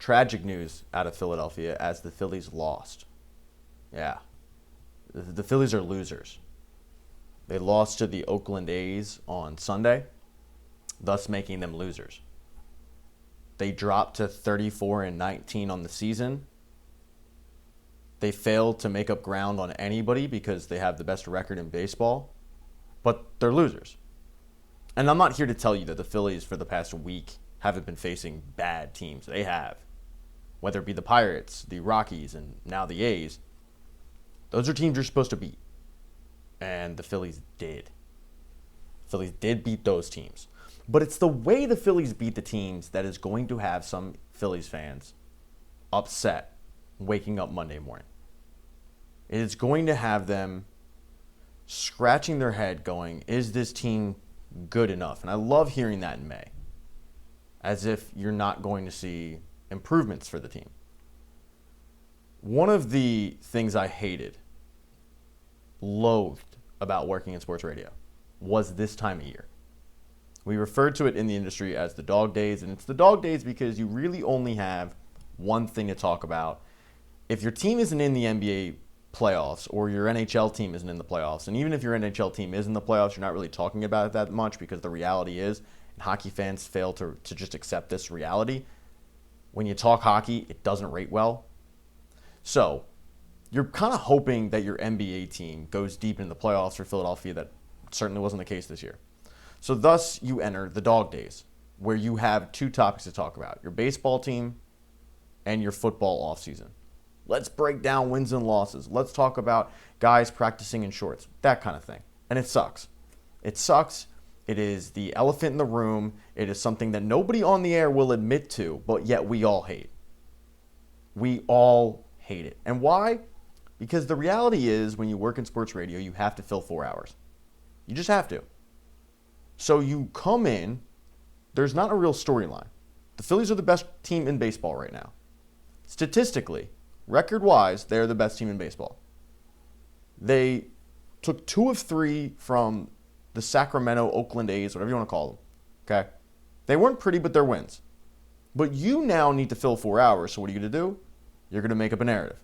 tragic news out of Philadelphia as the Phillies lost. Yeah. The Phillies are losers. They lost to the Oakland A's on Sunday, thus making them losers. They dropped to 34-19 on the season. They failed to make up ground on anybody because they have the best record in baseball, but they're losers. And I'm not here to tell you that the Phillies for the past week haven't been facing bad teams. They have. Whether it be the Pirates, the Rockies, and now the A's. Those are teams you're supposed to beat. And the Phillies did. The Phillies did beat those teams. But it's the way the Phillies beat the teams that is going to have some Phillies fans upset waking up Monday morning. It is going to have them scratching their head going, is this team good enough? And I love hearing that in May. As if you're not going to see improvements for the team. One of the things I loathed about working in sports radio was this time of year. We refer to it in the industry as the dog days, and it's the dog days because you really only have one thing to talk about. If your team isn't in the NBA playoffs or your NHL team isn't in the playoffs, and even if your NHL team is in the playoffs, you're not really talking about it that much because the reality is, and hockey fans fail to just accept this reality, when you talk hockey, it doesn't rate well. So you're kind of hoping that your NBA team goes deep in the playoffs for Philadelphia. That certainly wasn't the case this year. So thus you enter the dog days, where you have two topics to talk about, your baseball team and your football offseason. Let's break down wins and losses. Let's talk about guys practicing in shorts, that kind of thing. And it sucks. It sucks. It is the elephant in the room. It is something that nobody on the air will admit to, but yet we all hate. We all hate it. And why? Because the reality is when you work in sports radio, you have to fill 4 hours. You just have to. So you come in, there's not a real storyline. The Phillies are the best team in baseball right now. Statistically, record-wise, they're the best team in baseball. They took 2 of 3 from the Sacramento, Oakland A's, whatever you want to call them. Okay? They weren't pretty, but they're wins. But you now need to fill 4 hours, so what are you going to do? You're going to make up a narrative.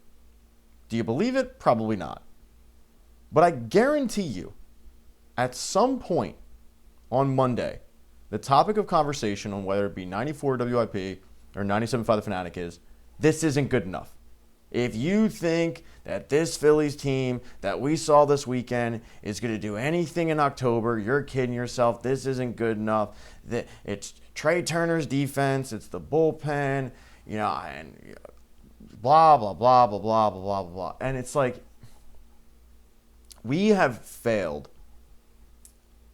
Do you believe it? Probably not. But I guarantee you, at some point on Monday, the topic of conversation on whether it be 94 WIP or 97.5 The Fanatic is, this isn't good enough. If you think that this Phillies team that we saw this weekend is going to do anything in October, you're kidding yourself. This isn't good enough. It's Trey Turner's defense. It's the bullpen, and blah, blah, blah, blah, blah, blah, blah, blah. And it's like, we have failed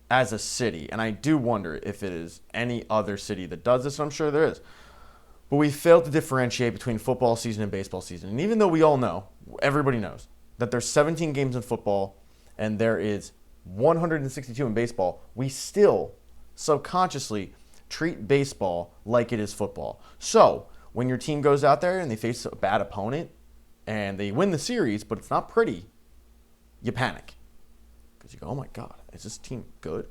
as a city, and I do wonder if it is any other city that does this, and I'm sure there is. But we failed to differentiate between football season and baseball season. And even though we all know, everybody knows, that there's 17 games in football and there is 162 in baseball, we still subconsciously treat baseball like it is football. So when your team goes out there and they face a bad opponent and they win the series, but it's not pretty, you panic. Because you go, oh my God, is this team good?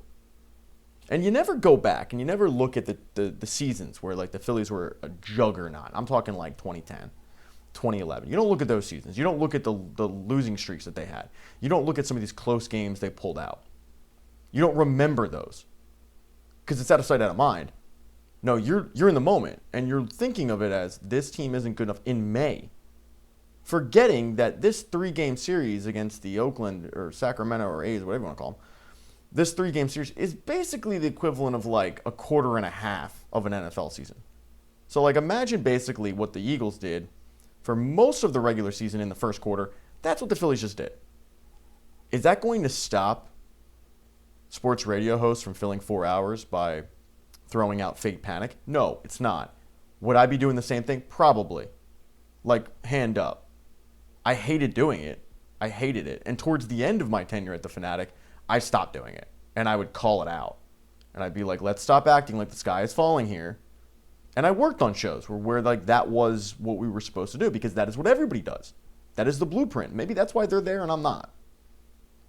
And you never go back and you never look at the seasons where like the Phillies were a juggernaut. I'm talking like 2010, 2011. You don't look at those seasons. You don't look at the losing streaks that they had. You don't look at some of these close games they pulled out. You don't remember those because it's out of sight, out of mind. No, you're in the moment and you're thinking of it as this team isn't good enough in May, forgetting that this 3-game series against the Oakland or Sacramento or A's, whatever you want to call them, this 3-game series is basically the equivalent of like a quarter and a half of an NFL season. So like imagine basically what the Eagles did for most of the regular season in the first quarter. That's what the Phillies just did. Is that going to stop sports radio hosts from filling 4 hours by throwing out fake panic? No, it's not. Would I be doing the same thing? Probably. Like, hand up. I hated doing it. I hated it. And towards the end of my tenure at the Fanatic, I stopped doing it. And I would call it out. And I'd be like, let's stop acting like the sky is falling here. And I worked on shows where like that was what we were supposed to do because that is what everybody does. That is the blueprint. Maybe that's why they're there and I'm not.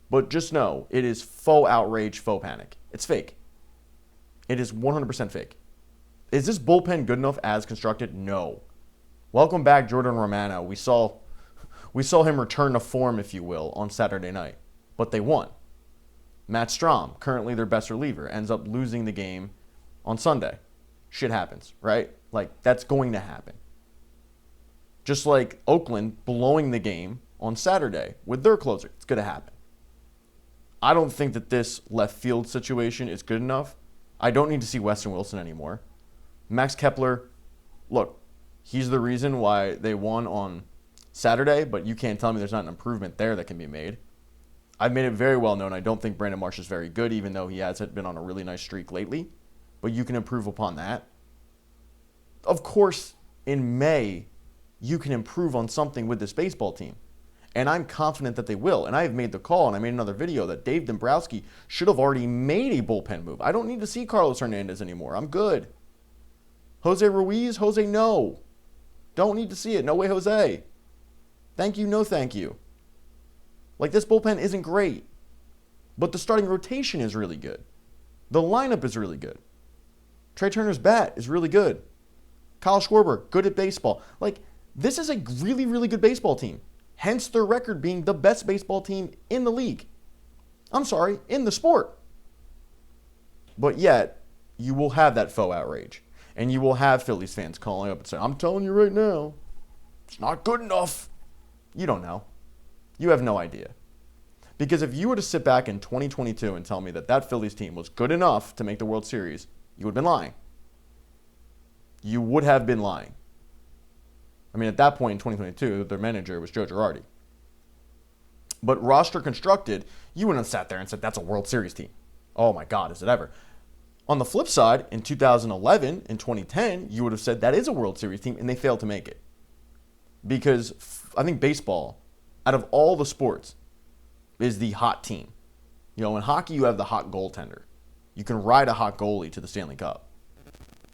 But just know, it is faux outrage, faux panic. It's fake. It is 100% fake. Is this bullpen good enough as constructed? No. Welcome back, Jordan Romano. We saw him return to form, if you will, on Saturday night. But they won. Matt Strom, currently their best reliever, ends up losing the game on Sunday. Shit happens, right? Like, that's going to happen. Just like Oakland blowing the game on Saturday with their closer. It's going to happen. I don't think that this left field situation is good enough. I don't need to see Weston Wilson anymore. Max Kepler, look, he's the reason why they won on Saturday, but you can't tell me there's not an improvement there that can be made. I've made it very well known I don't think Brandon Marsh is very good, even though he has been on a really nice streak lately. But you can improve upon that. Of course, in May, you can improve on something with this baseball team. And I'm confident that they will. And I have made the call, and I made another video, that Dave Dombrowski should have already made a bullpen move. I don't need to see Carlos Hernandez anymore. I'm good. Jose Ruiz, Jose, no. Don't need to see it. No way, Jose. Thank you, no thank you. Like, this bullpen isn't great. But the starting rotation is really good. The lineup is really good. Trey Turner's bat is really good. Kyle Schwarber, good at baseball. Like, this is a really, really good baseball team. Hence their record being the best baseball team in the league. I'm sorry, in the sport. But yet, you will have that faux outrage. And you will have Phillies fans calling up and saying, I'm telling you right now, it's not good enough. You don't know. You have no idea. Because if you were to sit back in 2022 and tell me that that Phillies team was good enough to make the World Series, you would have been lying. You would have been lying. I mean, at that point in 2022, their manager was Joe Girardi. But roster constructed, you wouldn't have sat there and said, that's a World Series team. Oh my God, is it ever? On the flip side, in 2011 and 2010, you would have said that is a World Series team, and they failed to make it. Because I think baseball, out of all the sports, is the hot team. You know, in hockey, you have the hot goaltender. You can ride a hot goalie to the Stanley Cup.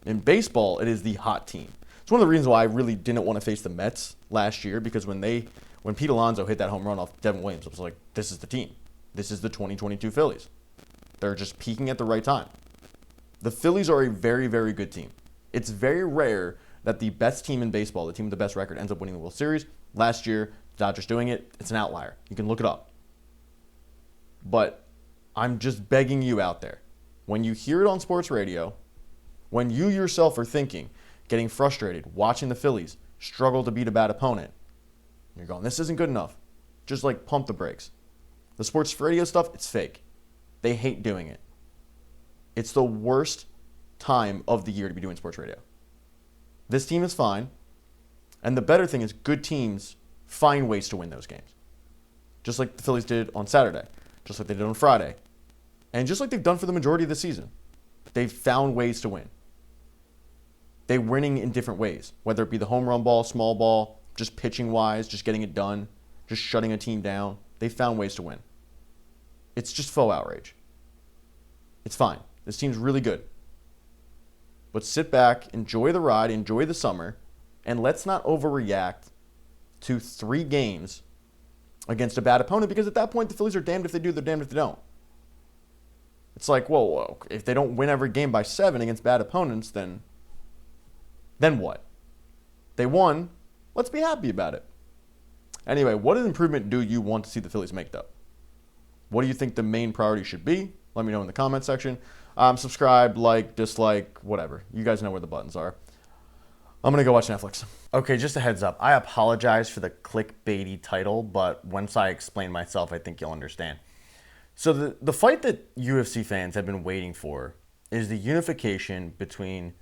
In baseball, it is the hot team. It's one of the reasons why I really didn't want to face the Mets last year, because when Pete Alonso hit that home run off Devon Williams, I was like, this is the team. This is the 2022 Phillies. They're just peaking at the right time. The Phillies are a very, very good team. It's very rare that the best team in baseball, the team with the best record, ends up winning the World Series. Last year, the Dodgers doing it, it's an outlier. You can look it up. But I'm just begging you out there, when you hear it on sports radio, when you yourself are thinking, getting frustrated, watching the Phillies struggle to beat a bad opponent, you're going, this isn't good enough. Just like pump the brakes. The sports radio stuff, it's fake. They hate doing it. It's the worst time of the year to be doing sports radio. This team is fine. And the better thing is good teams find ways to win those games. Just like the Phillies did on Saturday. Just like they did on Friday. And just like they've done for the majority of the season. They've found ways to win. They're winning in different ways. Whether it be the home run ball, small ball, just pitching wise, just getting it done, just shutting a team down. They found ways to win. It's just faux outrage. It's fine. This team's really good. But sit back, enjoy the ride, enjoy the summer, and let's not overreact to 3 games against a bad opponent, because at that point the Phillies are damned if they do, they're damned if they don't. It's like, whoa, if they don't win every game by 7 against bad opponents, then what? They won. Let's be happy about it. Anyway, what improvement do you want to see the Phillies make, though? What do you think the main priority should be? Let me know in the comment section. Subscribe, like, dislike, whatever. You guys know where the buttons are. I'm going to go watch Netflix. Okay, just a heads up. I apologize for the clickbaity title, but once I explain myself, I think you'll understand. So the fight that UFC fans have been waiting for is the unification between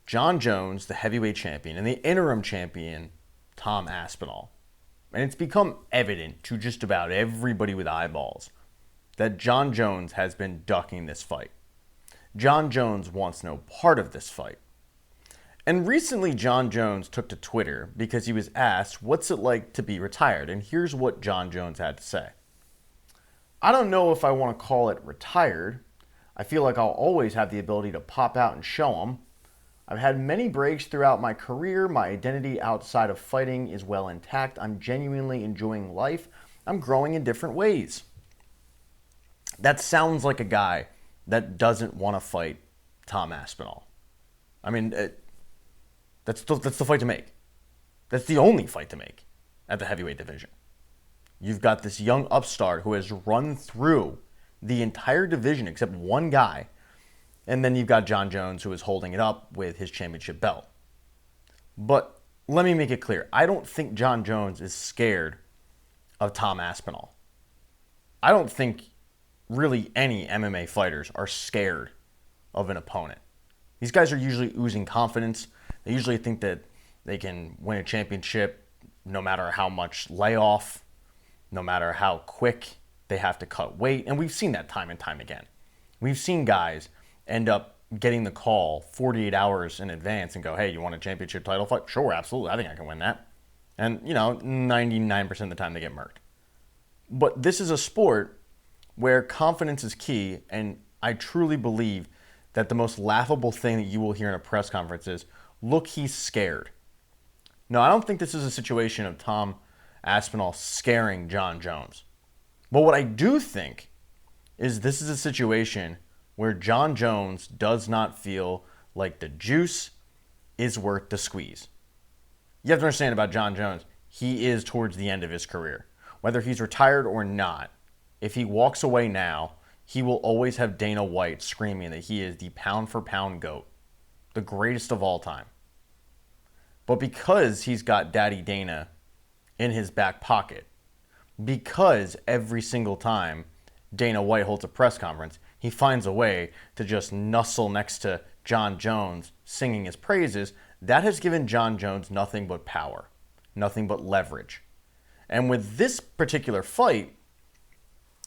Jon Jones, the heavyweight champion, and the interim champion, Tom Aspinall. And it's become evident to just about everybody with eyeballs that Jon Jones has been ducking this fight. Jon Jones wants no part of this fight. And recently, Jon Jones took to Twitter because he was asked, what's it like to be retired? And here's what Jon Jones had to say. I don't know if I want to call it retired. I feel like I'll always have the ability to pop out and show them. I've had many breaks throughout my career. My identity outside of fighting is well intact. I'm genuinely enjoying life. I'm growing in different ways. That sounds like a guy that doesn't want to fight Tom Aspinall. I mean, that's the fight to make. That's the only fight to make at the heavyweight division. You've got this young upstart who has run through the entire division except one guy. And then you've got Jon Jones, who is holding it up with his championship belt. But let me make it clear. I don't think Jon Jones is scared of Tom Aspinall. I don't think really any MMA fighters are scared of an opponent. These guys are usually oozing confidence. They usually think that they can win a championship no matter how much layoff, no matter how quick they have to cut weight. And we've seen that time and time again. We've seen guys end up getting the call 48 hours in advance and go, hey, you want a championship title fight? Sure, absolutely. I think I can win that. And, 99% of the time they get murked. But this is a sport where confidence is key, and I truly believe that the most laughable thing that you will hear in a press conference is, look, he's scared. No, I don't think this is a situation of Tom Aspinall scaring Jon Jones. But what I do think is this is a situation where Jon Jones does not feel like the juice is worth the squeeze. You have to understand about Jon Jones, he is towards the end of his career. Whether he's retired or not, if he walks away now, he will always have Dana White screaming that he is the pound-for-pound GOAT, the greatest of all time. But because he's got Daddy Dana in his back pocket, because every single time Dana White holds a press conference, he finds a way to just nuzzle next to Jon Jones singing his praises, that has given Jon Jones nothing but power, nothing but leverage. And with this particular fight,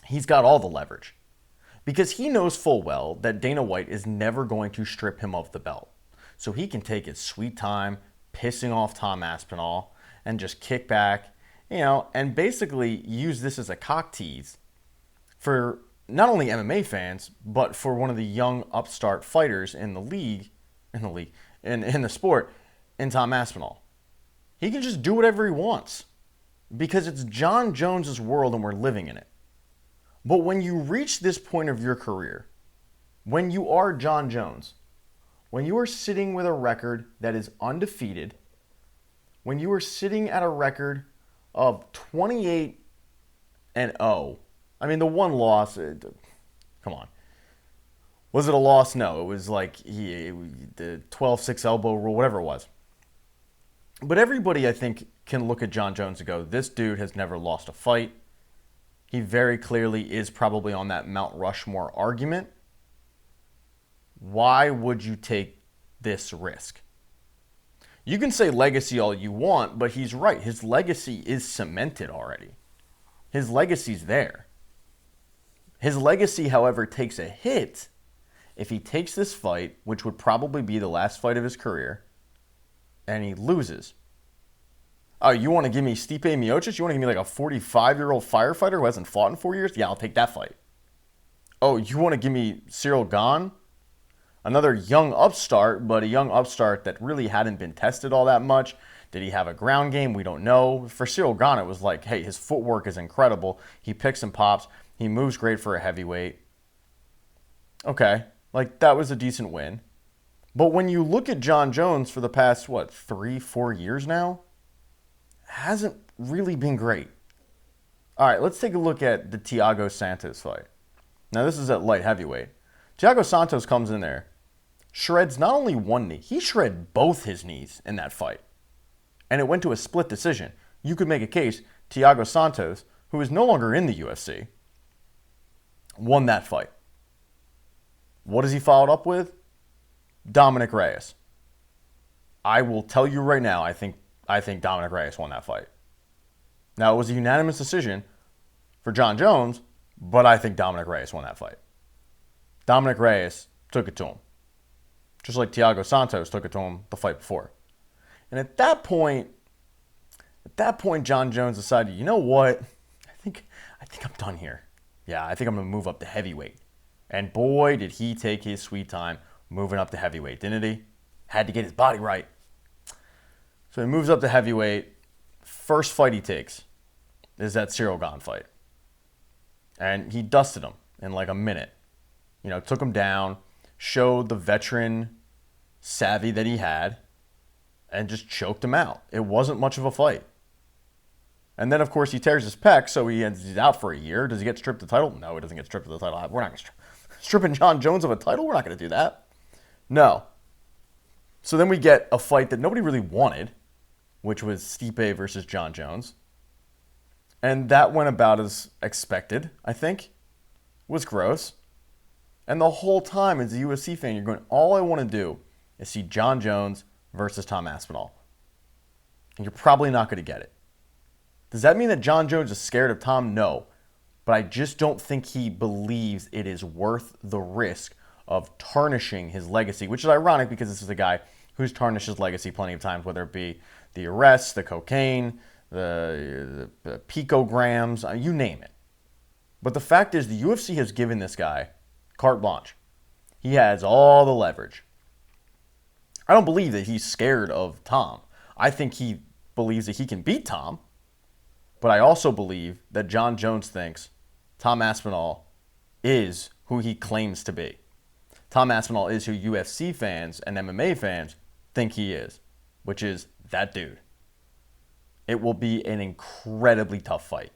he's got all the leverage because he knows full well that Dana White is never going to strip him of the belt. So he can take his sweet time pissing off Tom Aspinall and just kick back, and basically use this as a cock tease for not only MMA fans, but for one of the young upstart fighters in the sport, in Tom Aspinall. He can just do whatever he wants because it's Jon Jones's world and we're living in it. But when you reach this point of your career, when you are Jon Jones, when you are sitting with a record that is undefeated, when you are sitting at a record of 28-0, I mean, the one loss, come on. Was it a loss? No, it was like the 12-6 elbow rule, whatever it was. But everybody, I think, can look at Jon Jones and go, this dude has never lost a fight. He very clearly is probably on that Mount Rushmore argument. Why would you take this risk? You can say legacy all you want, but he's right. His legacy is cemented already. His legacy's there. His legacy, however, takes a hit if he takes this fight, which would probably be the last fight of his career, and he loses. Oh, you want to give me Stipe Miocic? You want to give me like a 45-year-old firefighter who hasn't fought in 4 years? Yeah, I'll take that fight. Oh, you want to give me Cyril Gane? Another young upstart, but a young upstart that really hadn't been tested all that much. Did he have a ground game? We don't know. For Cyril Gane, it was like, hey, his footwork is incredible. He picks and pops. He moves great for a heavyweight. Okay, like that was a decent win. But when you look at Jon Jones for the past, 3-4 years now, hasn't really been great. All right, let's take a look at the Thiago Santos fight. Now, this is at light heavyweight. Thiago Santos comes in there, shreds not only one knee, he shredded both his knees in that fight. And it went to a split decision. You could make a case Thiago Santos, who is no longer in the UFC, won that fight. What does he follow up with? Dominic Reyes. I will tell you right now, I think Dominic Reyes won that fight. Now, it was a unanimous decision for Jon Jones, but I think Dominic Reyes won that fight. Dominic Reyes took it to him, just like Thiago Santos took it to him the fight before. And at that point, Jon Jones decided, you know what? I think I'm done here. Yeah, I think I'm going to move up to heavyweight. And boy, did he take his sweet time moving up to heavyweight, didn't he? Had to get his body right. So he moves up to heavyweight. First fight he takes is that Cyril Gane fight. And he dusted him in like a minute. Took him down, showed the veteran savvy that he had, and just choked him out. It wasn't much of a fight. And then, of course, he tears his pec, so he's out for a year. Does he get stripped the title? No, he doesn't get stripped of the title. We're not going to stripping Jon Jones of a title? We're not going to do that. No. So then we get a fight that nobody really wanted, which was Stipe versus Jon Jones. And that went about as expected, I think. It was gross. And the whole time, as a UFC fan, you're going, all I want to do is see Jon Jones versus Tom Aspinall. And you're probably not going to get it. Does that mean that Jon Jones is scared of Tom? No. But I just don't think he believes it is worth the risk of tarnishing his legacy, which is ironic because this is a guy who's tarnished his legacy plenty of times, whether it be the arrests, the cocaine, the picograms, you name it. But the fact is the UFC has given this guy carte blanche. He has all the leverage. I don't believe that he's scared of Tom. I think he believes that he can beat Tom. But I also believe that Jon Jones thinks Tom Aspinall is who he claims to be. Tom Aspinall is who UFC fans and MMA fans think he is, which is that dude. It will be an incredibly tough fight.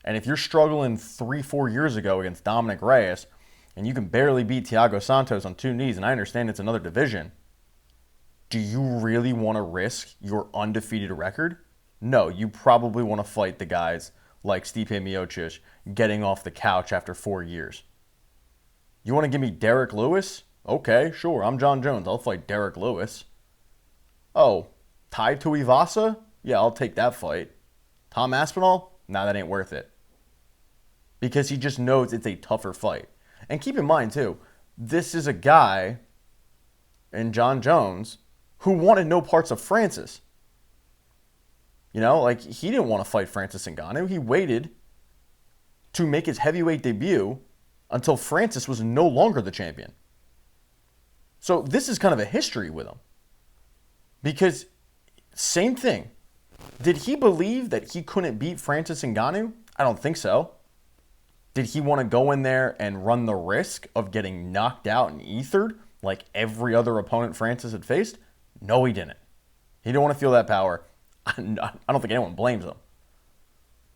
And if you're struggling 3-4 years ago against Dominic Reyes and you can barely beat Thiago Santos on 2 knees, and I understand it's another division, do you really want to risk your undefeated record? No, you probably want to fight the guys like Stipe Miocic getting off the couch after 4 years. You want to give me Derek Lewis? Okay, sure, I'm Jon Jones. I'll fight Derek Lewis. Oh, Tai Tuivasa? Yeah, I'll take that fight. Tom Aspinall? Nah, that ain't worth it. Because he just knows it's a tougher fight. And keep in mind, too, this is a guy in Jon Jones who wanted no parts of Francis. You know, like, he didn't want to fight Francis Ngannou. He waited to make his heavyweight debut until Francis was no longer the champion. So this is kind of a history with him. Because, same thing. Did he believe that he couldn't beat Francis Ngannou? I don't think so. Did he want to go in there and run the risk of getting knocked out and ethered like every other opponent Francis had faced? No, he didn't. He didn't want to feel that power. I don't think anyone blames him.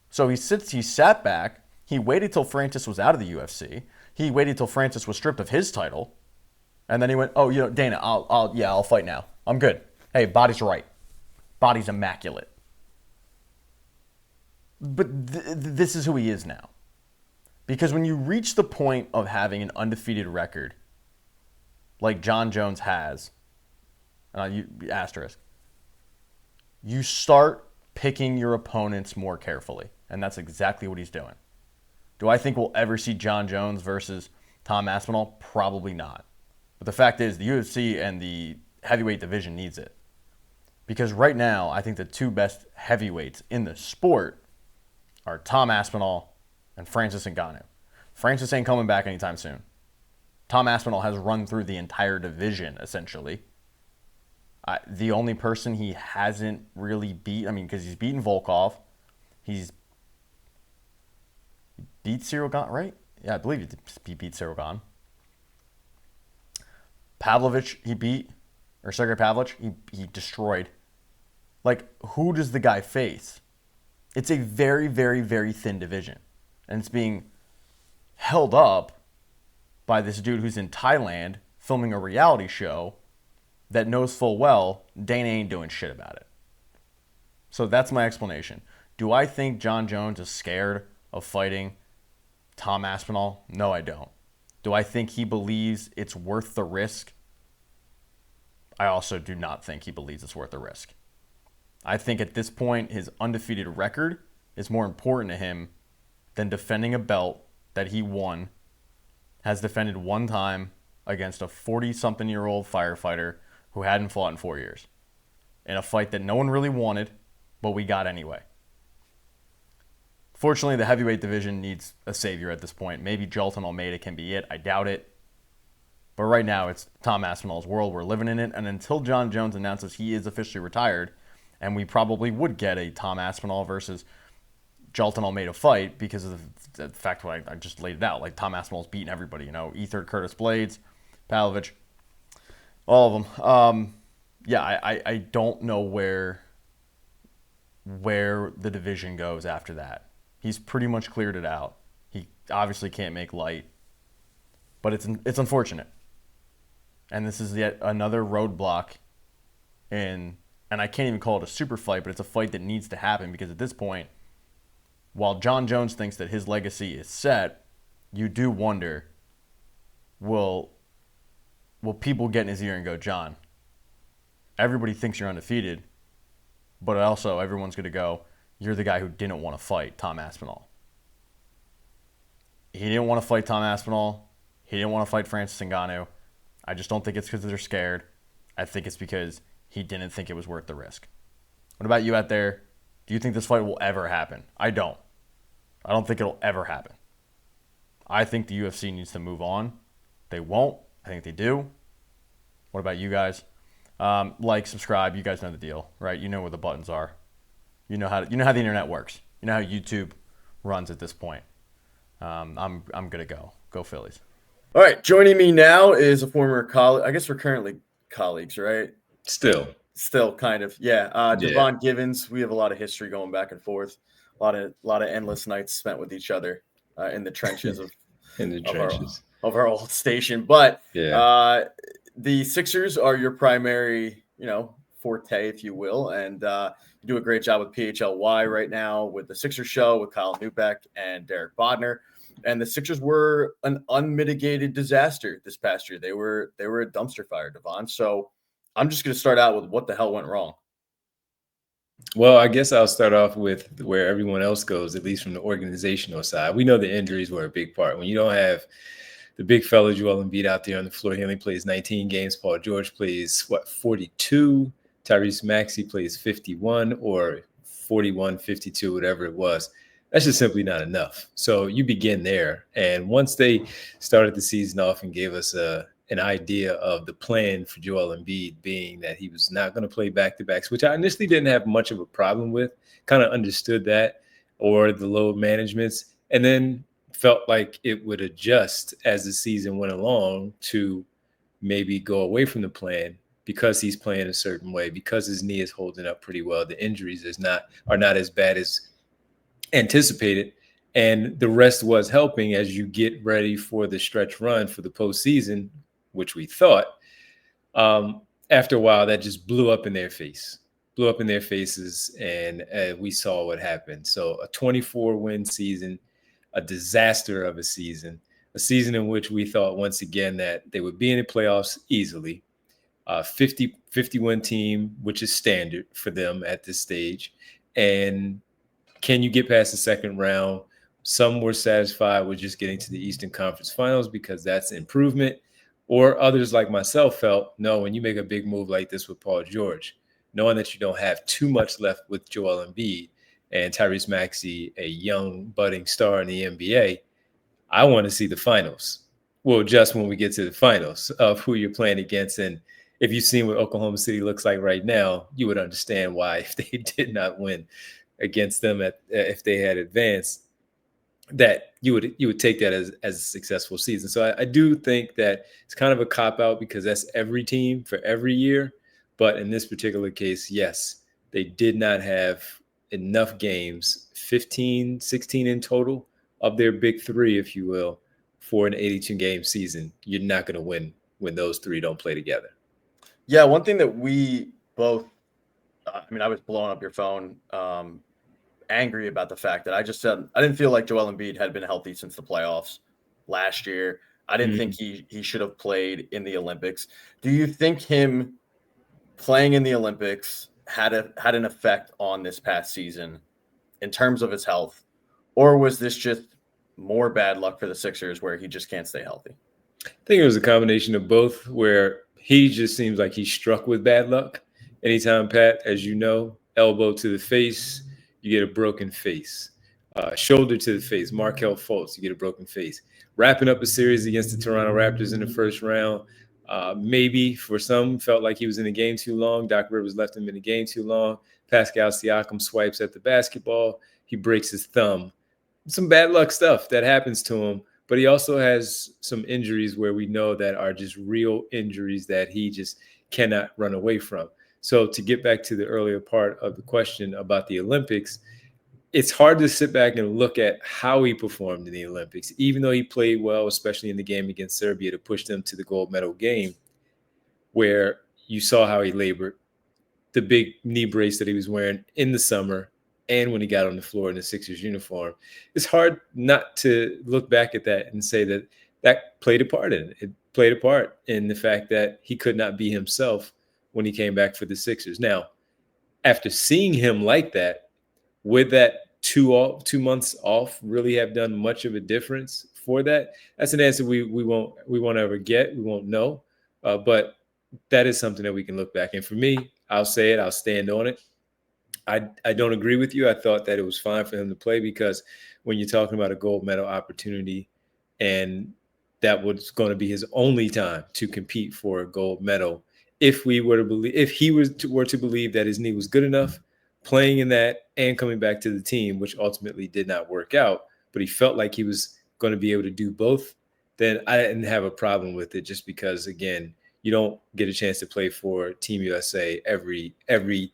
So he sat back. He waited till Francis was out of the UFC. He waited till Francis was stripped of his title. And then he went, oh, you know, Dana, I'll fight now. I'm good. Hey, body's right. Body's immaculate. But this is who he is now. Because when you reach the point of having an undefeated record, like Jon Jones has, asterisk, you start picking your opponents more carefully. And that's exactly what he's doing. Do I think we'll ever see Jon Jones versus Tom Aspinall? Probably not. But the fact is, the UFC and the heavyweight division needs it. Because right now, I think the 2 best heavyweights in the sport are Tom Aspinall and Francis Ngannou. Francis ain't coming back anytime soon. Tom Aspinall has run through the entire division, essentially. The only person he hasn't really beat, because he's beaten Volkov. He beat Cyril Gane, right? Yeah, I believe he beat Cyril Gane. Pavlovich, he beat, or Sergey Pavlovich, he destroyed. Like, who does the guy face? It's a very, very, very thin division. And it's being held up by this dude who's in Thailand filming a reality show that knows full well Dana ain't doing shit about it. So that's my explanation. Do I think Jon Jones is scared of fighting Tom Aspinall? No, I don't. Do I think he believes it's worth the risk? I also do not think he believes it's worth the risk. I think at this point, his undefeated record is more important to him than defending a belt that he won, has defended one time against a 40-something-year-old firefighter who hadn't fought in 4 years, in a fight that no one really wanted, but we got anyway. Fortunately, the heavyweight division needs a savior at this point. Maybe Jailton Almeida can be it. I doubt it. But right now, it's Tom Aspinall's world. We're living in it. And until Jon Jones announces he is officially retired, and we probably would get a Tom Aspinall versus Jailton Almeida fight because of the fact that I just laid it out. Like, Tom Aspinall's beating everybody. You know, ethered Curtis Blades, Pavlovich, all of them. yeah, I don't know where the division goes after that. He's pretty much cleared it out. He obviously can't make light, but it's unfortunate. And this is yet another roadblock in, and I can't even call it a super fight, but it's a fight that needs to happen because at this point, while Jon Jones thinks that his legacy is set, you do wonder, will people get in his ear and go, John, everybody thinks you're undefeated, but also everyone's going to go, you're the guy who didn't want to fight Tom Aspinall. He didn't want to fight Tom Aspinall. He didn't want to fight Francis Ngannou. I just don't think it's because they're scared. I think it's because he didn't think it was worth the risk. What about you out there? Do you think this fight will ever happen? I don't. I don't think it'll ever happen. I think the UFC needs to move on. They won't. I think they do. What about you guys? Like, subscribe. You guys know the deal, right? You know where the buttons are. You know how the internet works. You know how YouTube runs at this point. I'm gonna go. Go Phillies. All right, joining me now is a former colleague. I guess we're currently colleagues, right? Still kind of. Yeah. Devon Givens. We have a lot of history going back and forth. A lot of endless nights spent with each other in the trenches of of our old station. But the Sixers are your primary, forte, if you will, and you do a great job with PHLY right now with the Sixers show with Kyle Newbeck and Derek Bodner. And the Sixers were an unmitigated disaster this past year. They were a dumpster fire, Devon. So I'm just going to start out with what the hell went wrong. Well, I guess I'll start off with where everyone else goes, at least from the organizational side. We know the injuries were a big part. When you don't have the big fella Joel Embiid out there on the floor, he only plays 19 games. Paul George plays, 42? Tyrese Maxey plays 51 or 41, 52, whatever it was. That's just simply not enough. So you begin there. And once they started the season off and gave us an idea of the plan for Joel Embiid being that he was not going to play back-to-backs, which I initially didn't have much of a problem with, kind of understood that, or the load managements, and then felt like it would adjust as the season went along to maybe go away from the plan because he's playing a certain way, because his knee is holding up pretty well. The injuries are not as bad as anticipated. And the rest was helping as you get ready for the stretch run for the postseason, which we thought. After a while, that just blew up in their faces, and we saw what happened. So a 24-win season, a disaster of a season in which we thought once again that they would be in the playoffs easily. 50-win team, which is standard for them at this stage. And can you get past the second round? Some were satisfied with just getting to the Eastern Conference Finals because that's improvement. Or others like myself felt, no, when you make a big move like this with Paul George, knowing that you don't have too much left with Joel Embiid and Tyrese Maxey, a young budding star in the NBA, I want to see the finals. Well, just when we get to the finals of who you're playing against. And if you've seen what Oklahoma City looks like right now, you would understand why if they did not win against them if they had advanced, that you would take that as a successful season. So I do think that it's kind of a cop-out because that's every team for every year. But in this particular case, yes, they did not have enough games, 15, 16 in total of their big three, if you will, for an 82-game season. You're not going to win when those three don't play together. Yeah, one thing that we both, I was blowing up your phone, angry about the fact that I just said I didn't feel like Joel Embiid had been healthy since the playoffs last year. I didn't think he should have played in the Olympics. Do you think him playing in the Olympics had an effect on this past season in terms of his health, or was this just more bad luck for the Sixers where he just can't stay healthy? I think it was a combination of both, where he just seems like he's struck with bad luck. Anytime, Pat, as you know, elbow to the face, you get a broken face. Shoulder to the face, Markelle Fultz, you get a broken face. Wrapping up a series against the Toronto Raptors in the first round, maybe for some felt like he was in the game too long. Doc Rivers left him in the game too long. Pascal Siakam swipes at the basketball. He breaks his thumb. Some bad luck stuff that happens to him. But he also has some injuries where we know that are just real injuries that he just cannot run away from. So to get back to the earlier part of the question about the Olympics, it's hard to sit back and look at how he performed in the Olympics, even though he played well, especially in the game against Serbia to push them to the gold medal game, where you saw how he labored, the big knee brace that he was wearing in the summer and when he got on the floor in the Sixers uniform. It's hard not to look back at that and say that that played a part in it. It played a part in the fact that he could not be himself when he came back for the Sixers. Now, after seeing him like that, would that 2 months off really have done much of a difference for that? That's an answer we won't ever get. We won't know. But that is something that we can look back. And for me, I'll say it. I'll stand on it. I don't agree with you. I thought that it was fine for him to play because when you're talking about a gold medal opportunity and that was going to be his only time to compete for a gold medal, if he were to believe that his knee was good enough, playing in that and coming back to the team, which ultimately did not work out, but he felt like he was going to be able to do both, then I didn't have a problem with it just because, again, you don't get a chance to play for Team USA every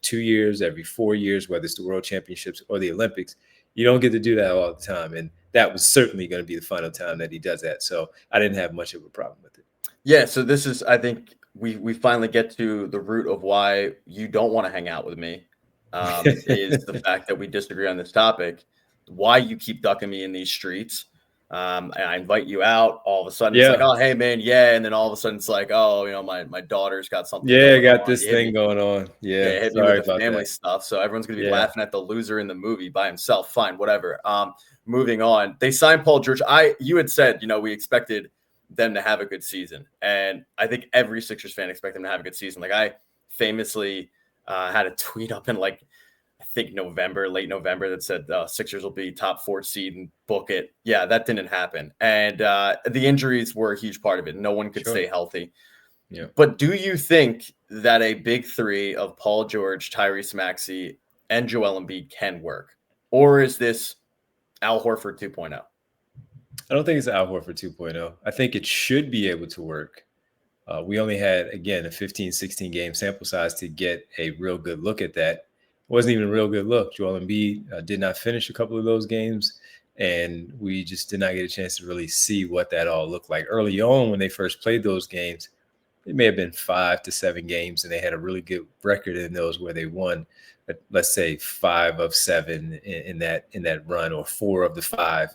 2 years, every 4 years, whether it's the World Championships or the Olympics. You don't get to do that all the time. And that was certainly going to be the final time that he does that. So I didn't have much of a problem with it. Yeah, so this is, I think, we finally get to the root of why you don't want to hang out with me, is the fact that we disagree on this topic, why you keep ducking me in these streets. And I invite you out. All of a sudden, it's like, oh, hey, man, yeah. And then all of a sudden, it's like, oh, my daughter's got something. Yeah, I got this thing going on. Yeah, hit me with the family stuff. So everyone's going to be laughing at the loser in the movie by himself. Fine, whatever. Moving on. They signed Paul George. You had said, we expected them to have a good season. And I think every Sixers fan expected them to have a good season. Like I famously had a tweet up in I think late November that said Sixers will be top 4 seed and book it. Yeah, that didn't happen. And the injuries were a huge part of it. No one could stay healthy. Yeah. But do you think that a big three of Paul George, Tyrese Maxey, and Joel Embiid can work? Or is this Al Horford 2.0? I don't think it's Al Horford 2.0. I think it should be able to work. We only had, again, a 15, 16 game sample size to get a real good look at that. It wasn't even a real good look. Joel Embiid did not finish a couple of those games, and we just did not get a chance to really see what that all looked like. Early on, when they first played those games, it may have been 5 to 7 games, and they had a really good record in those where they won, let's say 5 of 7 in that run, or 4 of the 5,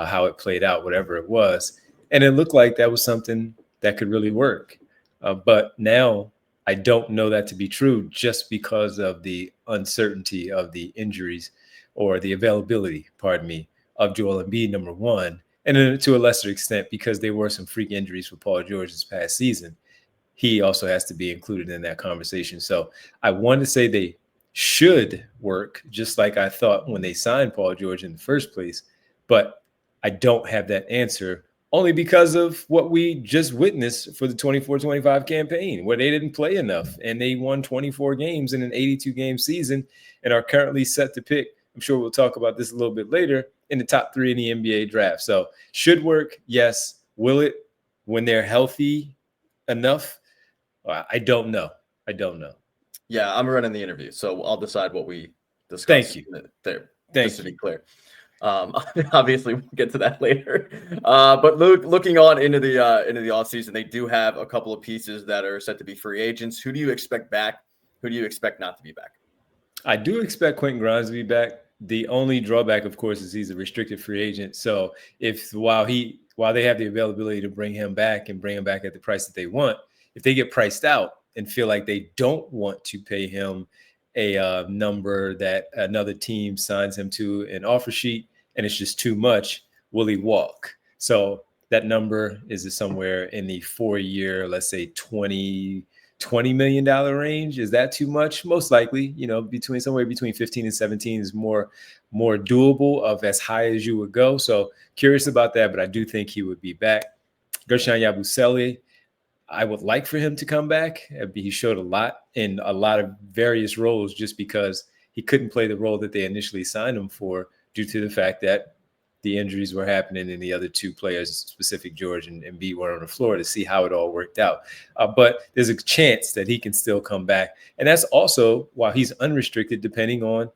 how it played out, whatever it was. And it looked like that was something that could really work. But now I don't know that to be true just because of the uncertainty of the injuries or the availability, of Joel Embiid, number one, and then to a lesser extent because there were some freak injuries for Paul George this past season. He also has to be included in that conversation. So I want to say they should work, just like I thought when they signed Paul George in the first place. But I don't have that answer only because of what we just witnessed for the 24-25 campaign, where they didn't play enough and they won 24 games in an 82-game season and are currently set to pick, I'm sure we'll talk about this a little bit later, in the top 3 in the NBA draft. So should work, yes. Will it when they're healthy enough? I don't know. Yeah, I'm running the interview, so I'll decide what we discuss. Thank you. There, just to be clear. Obviously, we'll get to that later. But looking on into the offseason, they do have a couple of pieces that are set to be free agents. Who do you expect back? Who do you expect not to be back? I do expect Quentin Grimes to be back. The only drawback, of course, is he's a restricted free agent. So while they have the availability to bring him back and bring him back at the price that they want, if they get priced out and feel like they don't want to pay him a number that another team signs him to an offer sheet and it's just too much, will he walk? So that number is somewhere in the 4-year, let's say $20 million range. Is that too much? Most likely, somewhere between 15 and 17 is more doable of as high as you would go. So curious about that, but I do think he would be back. Gershon Yabusele, I would like for him to come back. He showed a lot in a lot of various roles just because he couldn't play the role that they initially signed him for due to the fact that the injuries were happening and the other two players, specific George and Embiid, were on the floor to see how it all worked out. But there's a chance that he can still come back. And that's also while he's unrestricted, depending on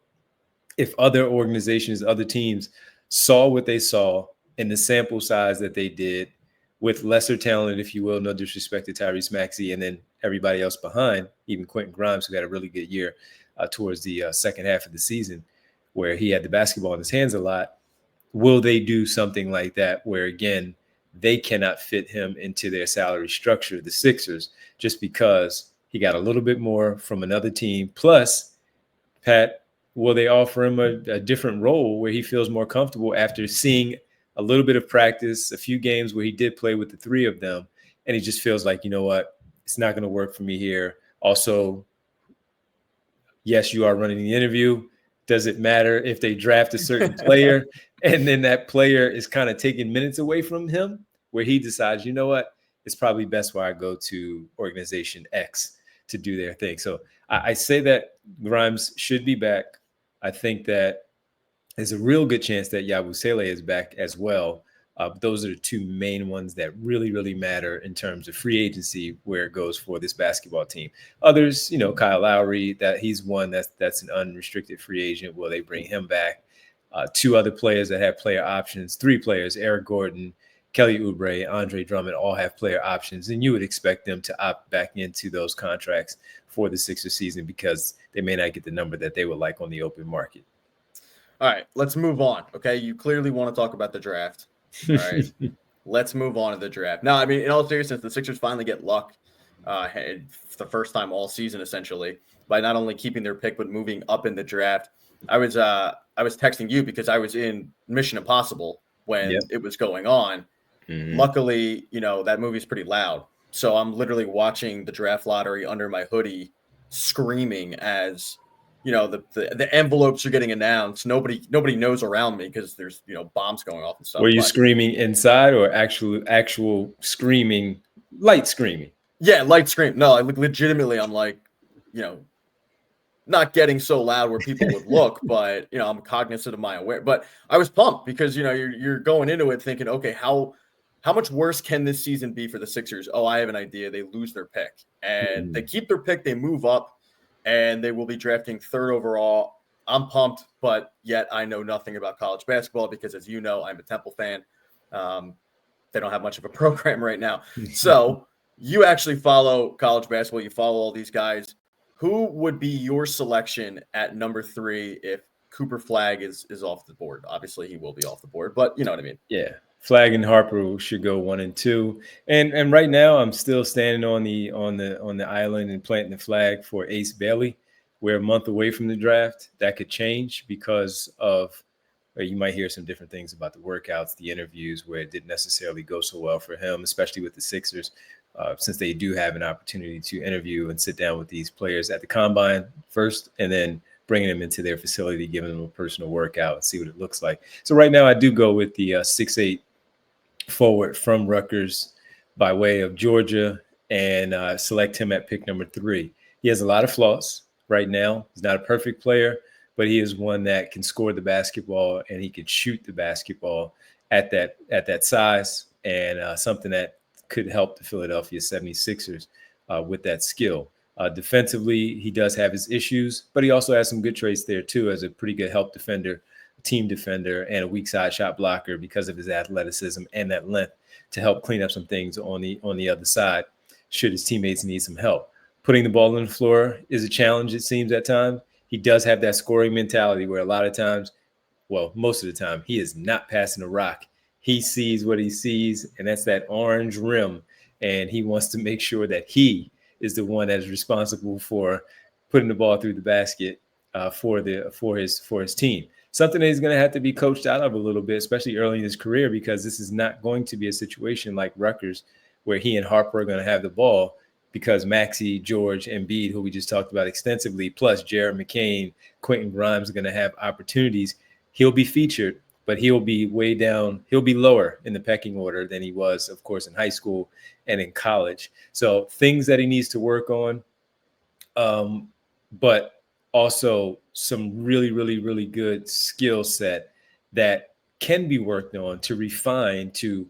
if other organizations, other teams saw what they saw in the sample size that they did with lesser talent, if you will, no disrespect to Tyrese Maxey, and then everybody else behind, even Quentin Grimes, who had a really good year towards the second half of the season, where he had the basketball in his hands a lot. Will they do something like that where, again, they cannot fit him into their salary structure, the Sixers, just because he got a little bit more from another team? Plus, Pat, will they offer him a different role where he feels more comfortable after seeing a little bit of practice, a few games where he did play with the three of them, and he just feels like, you know what, it's not going to work for me here. Also, yes, you are running the interview. Does it matter if they draft a certain player and then that player is kind of taking minutes away from him, where he decides, you know what, it's probably best where I go to organization X to do their thing. So I say that Grimes should be back. I think that there's a real good chance that Yabusele is back as well. Those are the two main ones that really, really matter in terms of free agency, where it goes for this basketball team. Others, you know, Kyle Lowry, that he's one that's an unrestricted free agent. Will they bring him back? Two other players that have player options, three players, Eric Gordon, Kelly Oubre, Andre Drummond, all have player options, and you would expect them to opt back into those contracts for the Sixers season because they may not get the number that they would like on the open market. All right, let's move on. Okay, you clearly want to talk about the draft. All right, let's move on to the draft. Now, I mean, in all seriousness, the Sixers finally get luck the first time all season, essentially, by not only keeping their pick but moving up in the draft. I was texting you because I was in Mission Impossible when it was going on. Mm-hmm. Luckily, you know, that movie's pretty loud, so I'm literally watching the draft lottery under my hoodie, screaming as, you know, the envelopes are getting announced. Nobody knows around me because there's, you know, bombs going off and stuff. Were you screaming inside or actual screaming, light screaming? Yeah, light scream. No, legitimately, I'm like, you know, not getting so loud where people would look, but, you know, I'm cognizant of my awareness. But I was pumped because, you know, you're going into it thinking, okay, how much worse can this season be for the Sixers? Oh, I have an idea. They lose their pick and they keep their pick. They move up and they will be drafting third overall. I'm pumped, but yet I know nothing about college basketball because, as you know, I'm a Temple fan. They don't have much of a program right now. So you actually follow college basketball. You follow all these guys. Who would be your selection at number 3 if Cooper Flagg is off the board? Obviously, he will be off the board, but you know what I mean. Yeah, Flagg and Harper should go 1 and 2. And right now, I'm still standing on the island and planting the flag for Ace Bailey. We're a month away from the draft. That could change because of, or you might hear some different things about the workouts, the interviews, where it didn't necessarily go so well for him, especially with the Sixers. Since they do have an opportunity to interview and sit down with these players at the combine first, and then bringing them into their facility, giving them a personal workout and see what it looks like. So right now I do go with the 6'8" forward from Rutgers by way of Georgia and select him at pick number 3. He has a lot of flaws right now. He's not a perfect player, but he is one that can score the basketball and he can shoot the basketball at that size, and something that could help the Philadelphia 76ers with that skill. Defensively, he does have his issues, but he also has some good traits there too, as a pretty good help defender, team defender, and a weak side shot blocker because of his athleticism and that length to help clean up some things on the other side should his teammates need some help. Putting the ball on the floor is a challenge, it seems, at times. He does have that scoring mentality where a lot of times, well, most of the time, he is not passing a rock. He sees what he sees, and that's that orange rim, and he wants to make sure that he is the one that is responsible for putting the ball through the basket for his team. Something that he's going to have to be coached out of a little bit, especially early in his career, because this is not going to be a situation like Rutgers where he and Harper are going to have the ball, because Maxey, George, Embiid, who we just talked about extensively, plus Jared McCain, Quentin Grimes are going to have opportunities. He'll be featured, but he'll be way down. He'll be lower in the pecking order than he was, of course, in high school and in college. So things that he needs to work on, but also some really, really, really good skill set that can be worked on to refine to,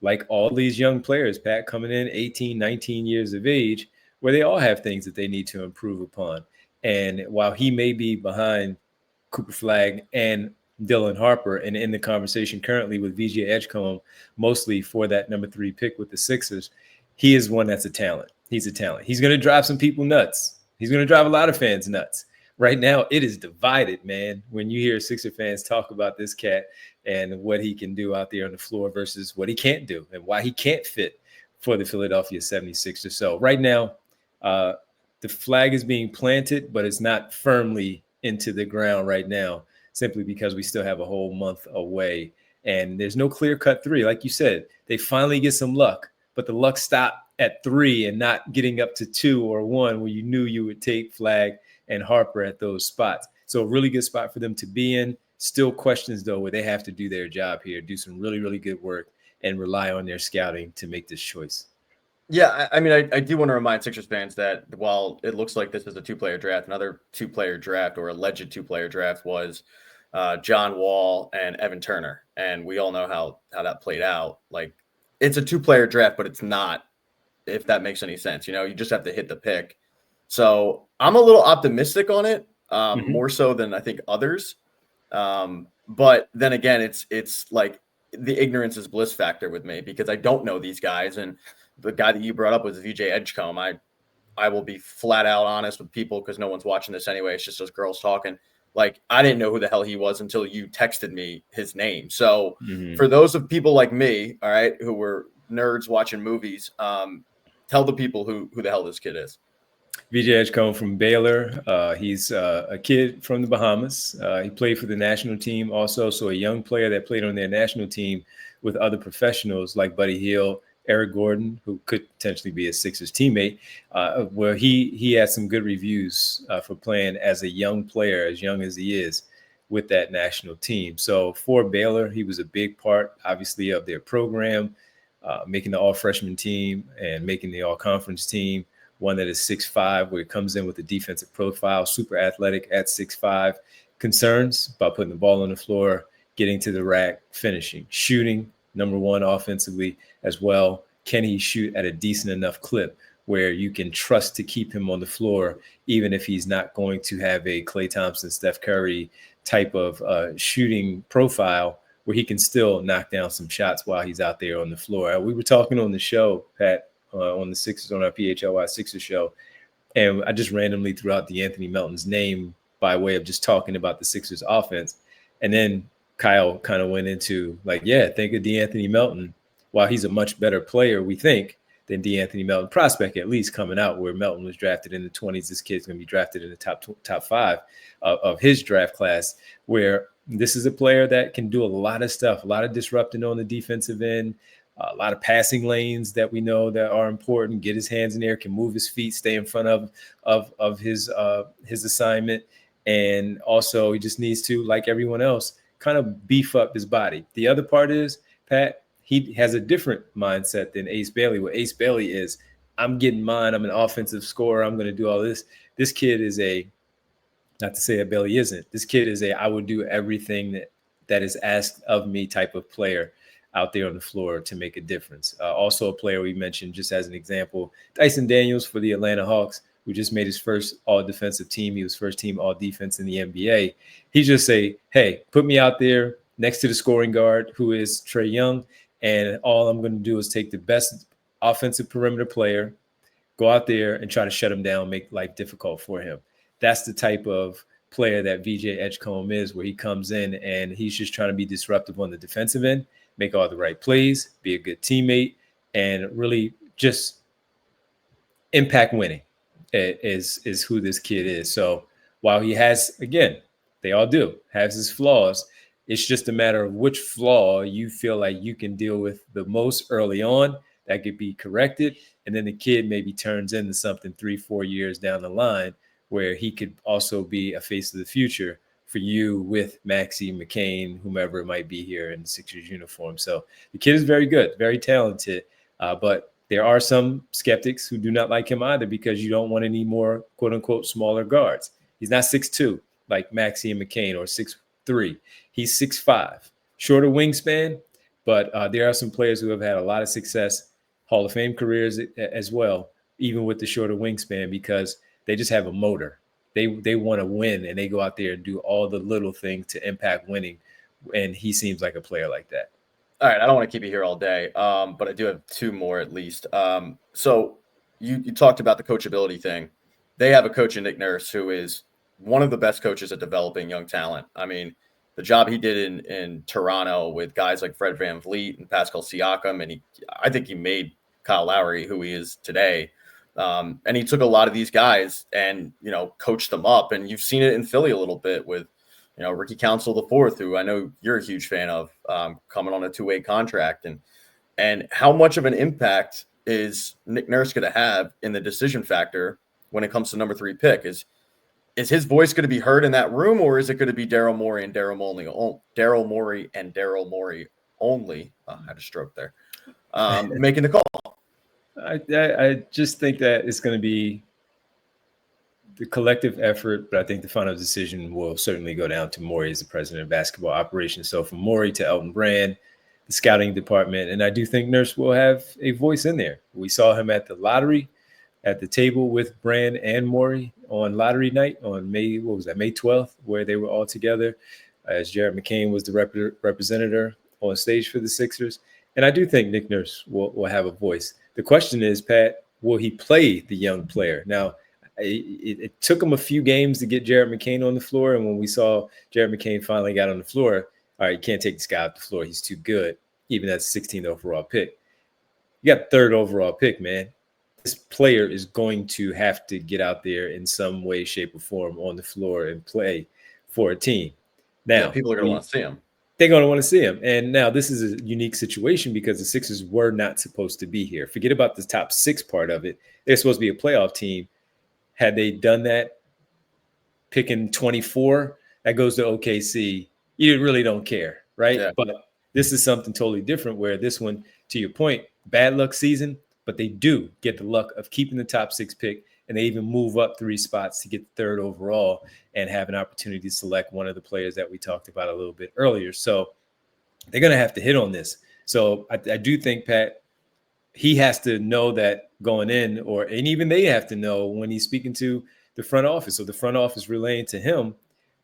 like all these young players, Pat, coming in 18, 19 years of age, where they all have things that they need to improve upon. And while he may be behind Cooper Flagg and Dylan Harper and in the conversation currently with VJ Edgecombe, mostly for that number 3 pick with the Sixers, he is one that's a talent. He's a talent. He's going to drive some people nuts. He's going to drive a lot of fans nuts. Right now, it is divided, man, when you hear Sixer fans talk about this cat and what he can do out there on the floor versus what he can't do and why he can't fit for the Philadelphia 76ers. So right now, the flag is being planted, but it's not firmly into the ground right now, simply because we still have a whole month away. And there's no clear-cut 3. Like you said, they finally get some luck, but the luck stopped at 3 and not getting up to 2 or 1 where you knew you would take Flagg and Harper at those spots. So a really good spot for them to be in. Still questions, though, where they have to do their job here, do some really, really good work, and rely on their scouting to make this choice. Yeah, I mean, I do want to remind Sixers fans that while it looks like this is a 2-player draft, another 2-player draft or alleged 2-player draft was John Wall and Evan Turner. And we all know how that played out. Like, it's a 2-player draft, but it's not, if that makes any sense. You know, you just have to hit the pick. So I'm a little optimistic on it, more so than I think others. But then again, it's like the ignorance is bliss factor with me because I don't know these guys. And the guy that you brought up was VJ Edgecombe. I will be flat out honest with people because no one's watching this anyway. It's just us girls talking. Like, I didn't know who the hell he was until you texted me his name. So for those of people like me, all right, who were nerds watching movies, tell the people who the hell this kid is. VJ Edgecombe from Baylor. He's a kid from the Bahamas. He played for the national team also, so a young player that played on their national team with other professionals like Buddy Hield, Eric Gordon, who could potentially be a Sixers teammate, where he had some good reviews for playing as a young player, as young as he is, with that national team. So for Baylor, he was a big part, obviously, of their program, making the all-freshman team and making the all-conference team. One that is 6'5", where he comes in with a defensive profile, super athletic at 6'5". Concerns about putting the ball on the floor, getting to the rack, finishing, shooting, number 1 offensively as well. Can he shoot at a decent enough clip where you can trust to keep him on the floor, even if he's not going to have a Klay Thompson, Steph Curry type of shooting profile where he can still knock down some shots while he's out there on the floor. We were talking on the show, Pat, on the Sixers, on our PHLY Sixers show, and I just randomly threw out DeAnthony Melton's name by way of just talking about the Sixers offense. And then Kyle kind of went into like, yeah, think of DeAnthony Melton. While he's a much better player, we think, than DeAnthony Melton, prospect at least coming out, where Melton was drafted in the 20s. This kid's going to be drafted in the top 5 of his draft class, where this is a player that can do a lot of stuff, a lot of disrupting on the defensive end, a lot of passing lanes that we know that are important, get his hands in there, can move his feet, stay in front of his assignment. And also he just needs to, like everyone else, kind of beef up his body. The other part is, Pat, he has a different mindset than Ace Bailey. What Ace Bailey is, I'm getting mine. I'm an offensive scorer. I'm going to do all this. This kid is not to say that Bailey isn't. This kid is I will do everything that is asked of me type of player out there on the floor to make a difference. Also a player we mentioned just as an example, Dyson Daniels for the Atlanta Hawks, who just made his first all-defensive team. He was first team all-defense in the NBA. He just say, hey, put me out there next to the scoring guard, who is Trae Young, and all I'm going to do is take the best offensive perimeter player, go out there and try to shut him down, make life difficult for him. That's the type of player that VJ Edgecombe is, where he comes in and he's just trying to be disruptive on the defensive end, make all the right plays, be a good teammate, and really just impact winning is who this kid is. So while he has, again, they all do, has his flaws, it's just a matter of which flaw you feel like you can deal with the most early on that could be corrected. And then the kid maybe turns into something 3-4 years down the line where he could also be a face of the future for you with Maxey, McCain, whomever it might be here in the Sixers uniform. So the kid is very good, very talented, but there are some skeptics who do not like him either because you don't want any more quote unquote smaller guards. He's not 6'2" like Maxey and McCain or 6'3". He's 6'5", shorter wingspan, but there are some players who have had a lot of success, Hall of Fame careers as well, even with the shorter wingspan, because they just have a motor. They want to win, and they go out there and do all the little things to impact winning. And he seems like a player like that. All right, I don't want to keep you here all day, but I do have two more at least. So you talked about the coachability thing. They have a coach in Nick Nurse who is one of the best coaches at developing young talent. I mean, the job he did in Toronto with guys like Fred VanVleet and Pascal Siakam, and I think he made Kyle Lowry who he is today. And he took a lot of these guys and coached them up, and you've seen it in Philly a little bit with Ricky Council the fourth, who I know you're a huge fan of, coming on a 2-way contract, and how much of an impact is Nick Nurse going to have in the decision factor when it comes to number 3 pick? Is his voice going to be heard in that room, or is it going to be Daryl Morey and Daryl Morey only? I had a stroke there. Making the call. I just think that it's going to be the collective effort, but I think the final decision will certainly go down to Morey as the president of basketball operations. So from Morey to Elton Brand, the scouting department, and I do think Nurse will have a voice in there. We saw him at the lottery, at the table with Brand and Morey on lottery night on May 12th, where they were all together as Jared McCain was the representative on stage for the Sixers. And I do think Nick Nurse will have a voice. The question is, Pat, will he play the young player? Now, it took him a few games to get Jared McCain on the floor. And when we saw Jared McCain finally got on the floor, all right, you can't take this guy off the floor. He's too good, even as 16th overall pick. You got 3rd overall pick, man. This player is going to have to get out there in some way, shape, or form on the floor and play for a team. Now, people are going to want to see him. They're going to want to see him. And now this is a unique situation because the Sixers were not supposed to be here. Forget about the top 6 part of it. They're supposed to be a playoff team. Had they done that, picking 24, that goes to OKC, you really don't care, right? Yeah. But this is something totally different where this one, to your point, bad luck season, but they do get the luck of keeping the top 6 pick, and they even move up 3 spots to get the 3rd overall and have an opportunity to select one of the players that we talked about a little bit earlier. So they're going to have to hit on this. So I do think, Pat, he has to know that going in, and even they have to know when he's speaking to the front office. So the front office relaying to him,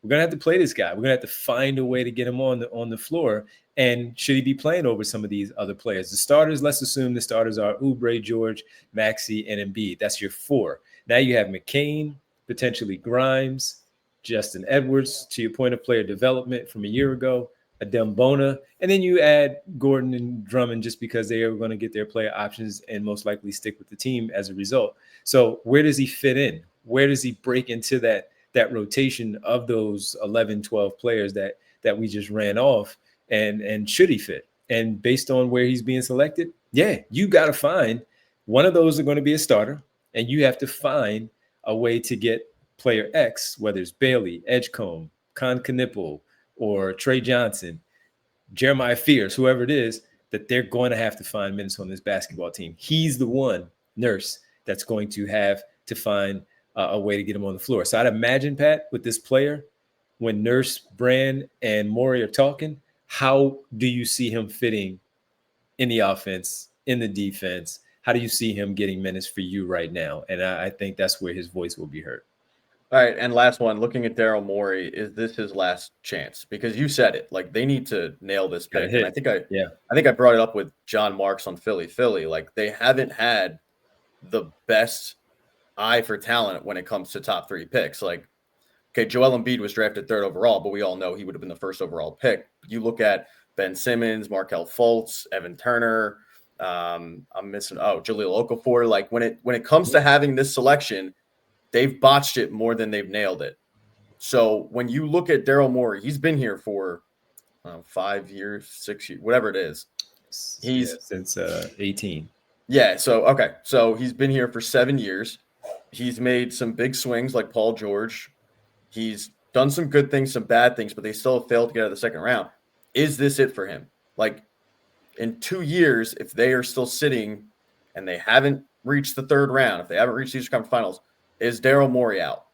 we're going to have to play this guy. We're going to have to find a way to get him on the floor. And should he be playing over some of these other players? The starters, let's assume the starters are Oubre, George, Maxey, and Embiid. That's your 4. Now you have McCain, potentially Grimes, Justin Edwards, to your point of player development from a year ago, Adem Bona, and then you add Gordon and Drummond just because they are going to get their player options and most likely stick with the team as a result. So where does he fit in? Where does he break into that rotation of those 11, 12 players that we just ran off? And should he fit? And based on where he's being selected, yeah, you got to find one of those are going to be a starter, and you have to find a way to get player X, whether it's Bailey, Edgecombe, Con Knipple, or Trey Johnson, Jeremiah Fears, whoever it is, that they're going to have to find minutes on this basketball team. He's the one, Nurse, that's going to have to find a way to get him on the floor. So I'd imagine, Pat, with this player, when Nurse, Brand, and Morey are talking, how do you see him fitting in the offense, in the defense? How do you see him getting minutes for you right now? And I think that's where his voice will be heard. All right, and last one, looking at Daryl Morey, is this his last chance? Because you said it, like they need to nail this pick. And I think I brought it up with John Marks on Philly. Like they haven't had the best eye for talent when it comes to top 3 picks. Like, okay, Joel Embiid was drafted 3rd overall, but we all know he would have been the 1st overall pick. You look at Ben Simmons, Markelle Fultz, Evan Turner. I'm missing Jahlil Okafor. Like when it comes to having this selection, they've botched it more than they've nailed it. So when you look at Daryl Morey, he's been here for 5 years, 6 years, whatever it is. He's since 18. Yeah. So, okay. So he's been here for 7 years. He's made some big swings like Paul George. He's done some good things, some bad things, but they still have failed to get out of the second round. Is this it for him? Like in 2 years, if they are still sitting and they haven't reached the 3rd round, if they haven't reached the Eastern Conference Finals, is Daryl Morey out?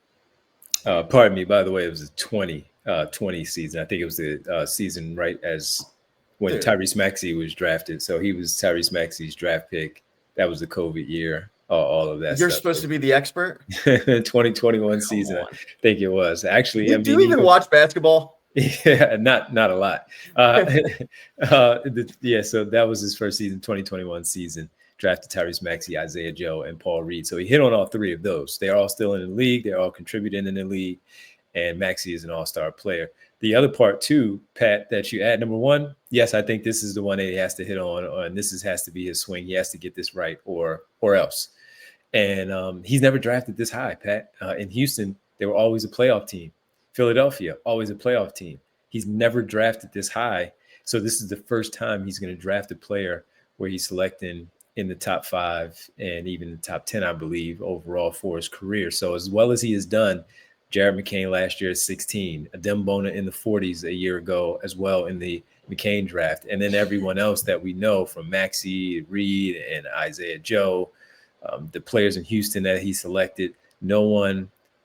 Pardon me, by the way, it was a 20 20 season. I think it was the season right as when Dude. Tyrese Maxey was drafted. So he was Tyrese Maxey's draft pick. That was the COVID year. All of that You're stuff. supposed to be the expert. 2021 season, I think it was. Actually, do you even watch basketball? Yeah, not a lot. So that was his first season, 2021 season. Drafted Tyrese Maxey, Isaiah Joe, and Paul Reed. So he hit on all three of those. They're all still in the league. They're all contributing in the league. And Maxey is an all-star player. The other part too, Pat, that you add, number one, yes, I think this is the one that he has to hit on, and this has to be his swing. He has to get this right, or else. And he's never drafted this high, Pat. In Houston, they were always a playoff team. Philadelphia, always a playoff team. He's never drafted this high. So this is the first time he's going to draft a player where he's selecting in the top 5 and even the top 10, I believe, overall for his career. So as well as he has done, Jared McCain last year at 16, Adem Bona in the 40s a year ago as well in the McCain draft. And then everyone else that we know from Maxey, Reed, and Isaiah Joe, the players in Houston that he selected,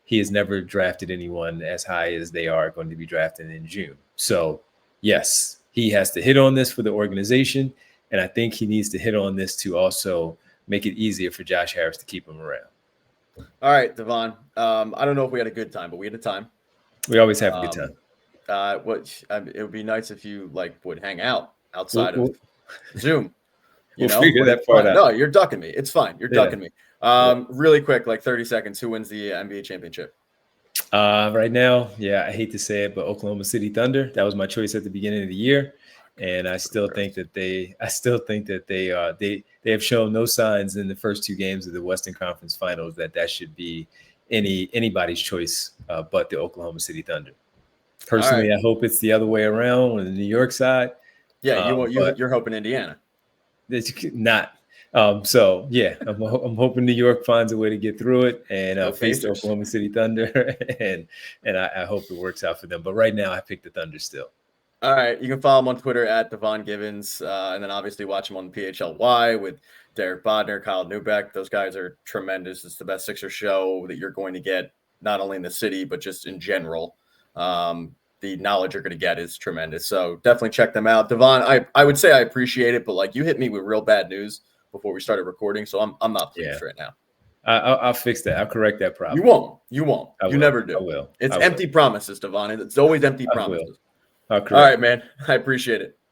he has never drafted anyone as high as they are going to be drafted in June. So, yes, he has to hit on this for the organization. And I think he needs to hit on this to also make it easier for Josh Harris to keep him around. All right, Devon. I don't know if we had a good time, but we had a time. We always have a good time. It would be nice if you would hang out outside of Zoom. We'll figure that part out. No, you're ducking me. It's fine. You're ducking me. Really quick, 30 seconds. Who wins the NBA championship? Right now, I hate to say it, but Oklahoma City Thunder. That was my choice at the beginning of the year. And I still think that they have shown no signs in the first 2 games of the Western Conference Finals that should be anybody's choice but the Oklahoma City Thunder. Personally, I hope it's the other way around on the New York side. Yeah, you're hoping Indiana. It's not. I'm hoping New York finds a way to get through it and face the Oklahoma City Thunder, and I hope it works out for them. But right now, I pick the Thunder still. All right, you can follow him on Twitter at Devon Givens, and then obviously watch him on the PHLY with Derek Bodner, Kyle Newbeck. Those guys are tremendous. It's the best Sixer show that you're going to get, not only in the city, but just in general. The knowledge you're going to get is tremendous. So definitely check them out. Devon, I would say I appreciate it, but you hit me with real bad news before we started recording, so I'm not pleased right now. I'll fix that. I'll correct that problem. You won't. You never do. I will. It's empty promises, Devon. It's always empty promises. All right, man. I appreciate it.